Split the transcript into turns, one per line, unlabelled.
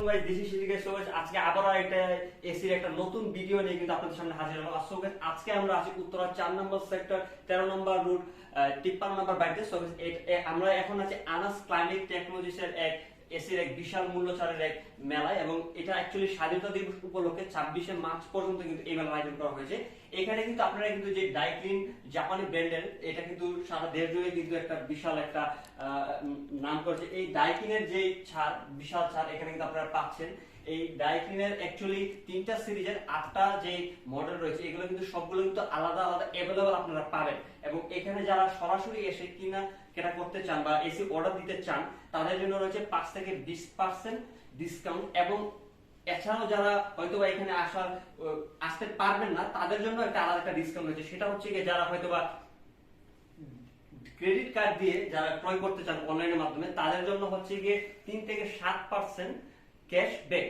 Guys, this is শিরিক guys. So guys, আজকে আবার একটা এসির একটা নতুন ভিডিও নিয়ে কিন্তু আপনাদের সামনে হাজির হলাম। সো গাইস, আজকে আমরা আছি উত্তরা 4 নম্বর সেক্টর 13 নম্বর রুট 53 নম্বর বাড়িতে। সো গাইস, আমরা এখন আছি আনাস ক্লাইমেট টেকনোলজিসের এক এসির এক বিশাল মূল্য ছাড়ের এক মেলায়, এবং এটা অ্যাকচুয়ালি স্বাধীনতা দিবস উপলক্ষে 26শে মার্চ পর্যন্ত কিন্তু এই মেলা আয়োজন করা হয়েছে। এখানে কিন্তু আপনারা কিন্তু যে ডাইকিন জাপানি ব্র্যান্ডের, এটা কিন্তু সারা দেশ জুড়ে কিন্তু একটা বিশাল একটা নাম করেছে। এই ডাইকিনের যে ছাড়, বিশাল ছাড় এখানে কিন্তু আপনারা পাচ্ছেন। এই ডাইকিনের অ্যাকচুয়ালি 3টা সিরিজের 8টা যে মডেল রয়েছে, এগুলো কিন্তু সবগুলো কিন্তু আলাদা আলাদা অ্যাভেলেবল আপনারা পাবেন। এবং এখানে যারা সরাসরি এসে কেনা করতে চান বা এসি অর্ডার দিতে চান, তাদের জন্য রয়েছে 5 থেকে 20% ডিসকাউন্ট। এবং এছাড়াও যারা হয়তোবা এখানে আসতে পারবেন না, তাদের জন্য একটা আলাদা একটা ডিসকাউন্ট রয়েছে। সেটা হচ্ছে কি, যারা হয়তোবা ক্রেডিট কার্ড দিয়ে যারা ক্রয় করতে চান অনলাইনের মাধ্যমে, তাদের জন্য হচ্ছে গিয়ে 3 থেকে 7% ক্যাশ ব্যাক।